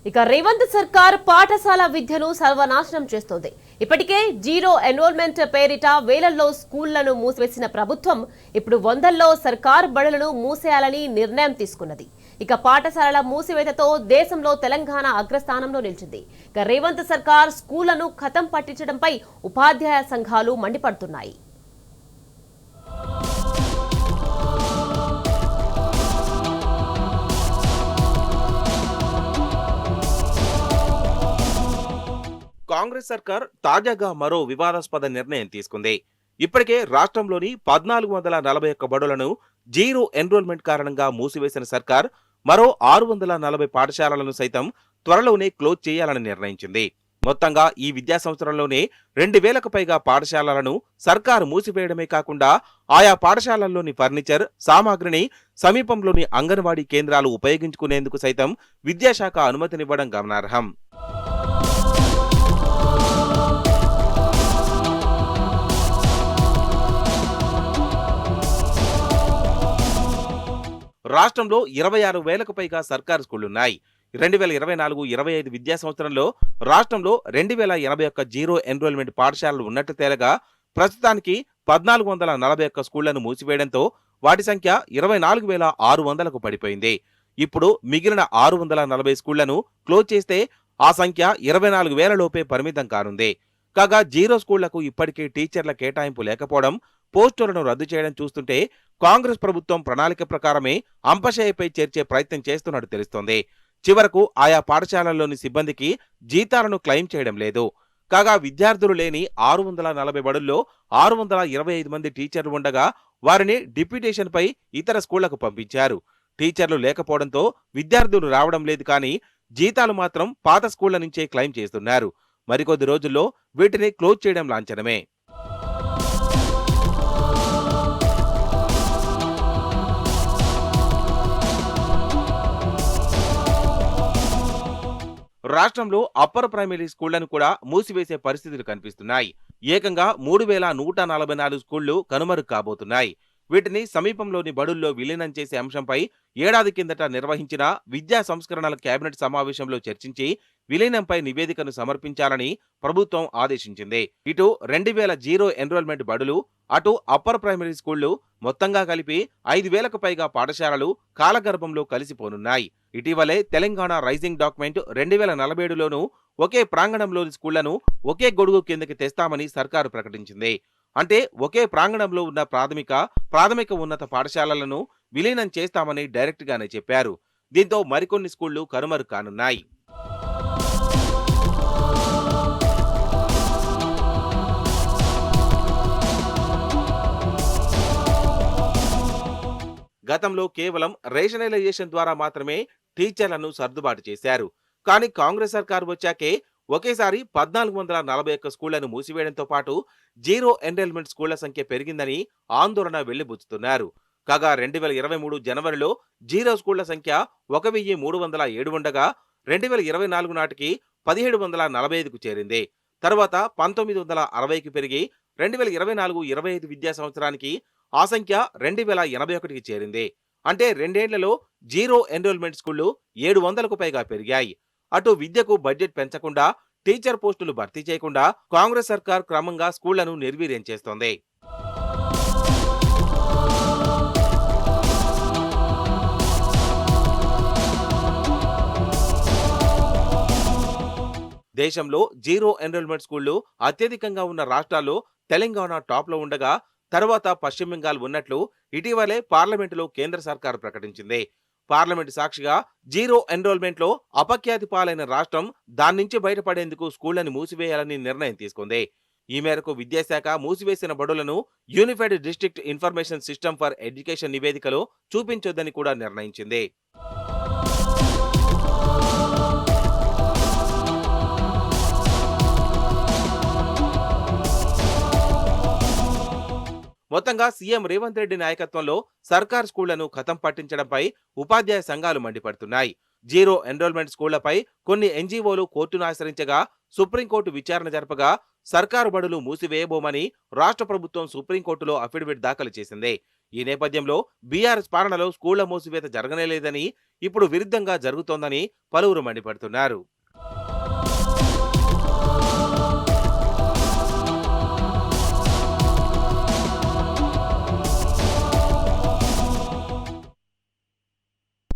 ఇక రేవంత్ సర్కార్ పాఠశాల విద్యను సర్వనాశనం చేస్తోంది. ఇప్పటికే జీరో ఎన్రోల్మెంట్ పేరిట వేలల్లో స్కూళ్లను మూసివేసిన ప్రభుత్వం ఇప్పుడు వందల్లో సర్కార్ బడులను మూసేయాలని నిర్ణయం తీసుకున్నది. ఇక పాఠశాలల మూసివేతతో దేశంలో తెలంగాణ అగ్రస్థానంలో నిలిచింది. ఇక రేవంత్ సర్కార్ స్కూళ్లను ఖతం పట్టించడంపై ఉపాధ్యాయ సంఘాలు మండిపడుతున్నాయి. కాంగ్రెస్ సర్కార్ తాజాగా మరో వివాదాస్పద నిర్ణయం తీసుకుంది. ఇప్పటికే రాష్ట్రంలోని 1441 బడులను జీరో ఎన్రోల్మెంట్ కారణంగా మూసివేసిన సర్కార్ మరో 640 పాఠశాలలను సైతం త్వరలోనే క్లోజ్ చేయాలని నిర్ణయించింది. మొత్తంగా ఈ విద్యా సంవత్సరంలోనే 2000కు పైగా పాఠశాలలను సర్కారు మూసివేయడమే కాకుండా ఆయా పాఠశాలల్లోని ఫర్నిచర్ సామాగ్రిని సమీపంలోని అంగన్వాడీ కేంద్రాలు ఉపయోగించుకునేందుకు సైతం విద్యాశాఖ అనుమతినివ్వడం గమనార్హం. రాష్ట్రంలో 26,000కు పైగా సర్కారు స్కూళ్లున్నాయి. 2024-25 విద్యా సంవత్సరంలో రాష్ట్రంలో 2,081 జీరో ఎన్రోల్మెంట్ పాఠశాలలు ఉన్నట్టు తేలగా ప్రస్తుతానికి 1,441 స్కూళ్లను మూసివేయడంతో వాటి సంఖ్య 24,600కు పడిపోయింది. ఇప్పుడు మిగిలిన 640 స్కూళ్లను క్లోజ్ చేస్తే ఆ సంఖ్య 24,000 లోపే పరిమితం కానుంది. కాగా జీరో స్కూళ్లకు ఇప్పటికే టీచర్ల కేటాయింపు లేకపోవడం, పోస్టులను రద్దు చేయడం చూస్తుంటే కాంగ్రెస్ ప్రభుత్వం ప్రణాళిక ప్రకారమే అంపశయ్యపై చేర్చే ప్రయత్నం చేస్తున్నట్టు తెలుస్తోంది. చివరకు ఆయా పాఠశాలల్లోని సిబ్బందికి జీతాలను క్లెయిమ్ చేయడం లేదు. కాగా విద్యార్థులు లేని 640 బడుల్లో 625 మంది టీచర్లు ఉండగా వారిని డిప్యూటేషన్పై ఇతర స్కూళ్లకు పంపించారు. టీచర్లు లేకపోవడంతో విద్యార్థులు రావడం లేదు, కానీ జీతాలు మాత్రం పాత స్కూళ్ల నుంచే క్లెయిమ్ చేస్తున్నారు. మరికొద్ది రోజుల్లో వీటిని క్లోజ్ చేయడం లాంఛనమే. రాష్ట్రంలో అప్పర్ ప్రైమరీ స్కూళ్లను కూడా మూసివేసే పరిస్థితులు కనిపిస్తున్నాయి. ఏకంగా 3,144 స్కూళ్లు కనుమరుగు కాబోతున్నాయి. వీటిని సమీపంలోని బడుల్లో విలీనం చేసే అంశంపై ఏడాది కిందట నిర్వహించిన విద్యా సంస్కరణల కేబినెట్ సమావేశంలో చర్చించి విలీనంపై నివేదికను సమర్పించాలని ప్రభుత్వం ఆదేశించింది. ఇటు 2,000 జీరో ఎన్రోల్మెంట్ బడులు, అటు అప్పర్ ప్రైమరీ స్కూళ్లు మొత్తంగా కలిపి 5,000కు పైగా పాఠశాలలు కాలగర్భంలో కలిసిపోనున్నాయి. ఇటీవలే తెలంగాణ రైజింగ్ డాక్యుమెంట్ 2047లోనూ ఒకే ప్రాంగణంలోని స్కూళ్లను ఒకే గొడుగు కిందకి తెస్తామని సర్కారు ప్రకటించింది. అంటే ఒకే ప్రాంగణంలో ఉన్న ప్రాథమిక ఉన్నత పాఠశాలలను విలీనం చేస్తామని డైరెక్ట్ గానే చెప్పారు. దీంతో మరికొన్ని స్కూళ్లు కనుమరుగు కానున్నాయి. గతంలో కేవలం రేషనలైజేషన్ ద్వారా మాత్రమే టీచర్లను సర్దుబాటు చేశారు. కానీ కాంగ్రెస్ సర్కారు వచ్చాకే ఒకేసారి 1,441 స్కూళ్లను మూసివేయడంతో పాటు జీరో ఎన్రోల్మెంట్ స్కూళ్ల సంఖ్య పెరిగిందని ఆందోళన వెళ్లిబుచ్చుతున్నారు. కాగా 2023 జనవరిలో జీరో స్కూళ్ల సంఖ్య 1,307 ఉండగా 2024 నాటికి 1,745కు చేరింది. తర్వాత 1960కి పెరిగి 2024-25 విద్యా సంవత్సరానికి ఆ సంఖ్య 2,081కి చేరింది. అంటే రెండేళ్లలో జీరో ఎన్రోల్మెంట్ స్కూళ్లు 700కు పైగా పెరిగాయి. అటు విద్యకు బడ్జెట్ పెంచకుండా, టీచర్ పోస్టులు భర్తీ చేయకుండా కాంగ్రెస్ సర్కార్ క్రమంగా స్కూళ్లను నిర్వీర్యం చేస్తోంది. దేశంలో జీరో ఎన్రోల్మెంట్ స్కూళ్లు అత్యధికంగా ఉన్న రాష్ట్రాల్లో తెలంగాణ టాప్లో ఉండగా తర్వాత పశ్చిమ బెంగాల్ ఉన్నట్లు ఇటీవలే పార్లమెంటులో కేంద్ర సర్కారు ప్రకటించింది. పార్లమెంటు సాక్షిగా జీరో ఎన్రోల్మెంట్లో అపఖ్యాతి పాలైన రాష్ట్రం దాని నుంచి బయటపడేందుకు స్కూళ్లను మూసివేయాలని నిర్ణయం తీసుకుంది. ఈ మేరకు విద్యాశాఖ మూసివేసిన బడులను unified district information system for education నివేదికలో చూపించొద్దని కూడా నిర్ణయించింది. మొత్తంగా సీఎం రేవంత్ రెడ్డి నాయకత్వంలో సర్కార్ స్కూళ్లను ఖతం పట్టించడంపై ఉపాధ్యాయ సంఘాలు మండిపడుతున్నాయి. జీరో ఎన్రోల్మెంట్ స్కూళ్లపై కొన్ని ఎన్జీఓలు కోర్టును ఆశ్రయించగా సుప్రీంకోర్టు విచారణ జరపగా సర్కారు బడులు మూసివేయబోమని రాష్ట్ర ప్రభుత్వం సుప్రీంకోర్టులో అఫిడవిట్ దాఖలు చేసింది. ఈ నేపథ్యంలో బీఆర్ఎస్ పాలనలో స్కూళ్ల మూసివేత జరగనేలేదని, ఇప్పుడు విరుద్ధంగా జరుగుతోందని పలువురు మండిపడుతున్నారు.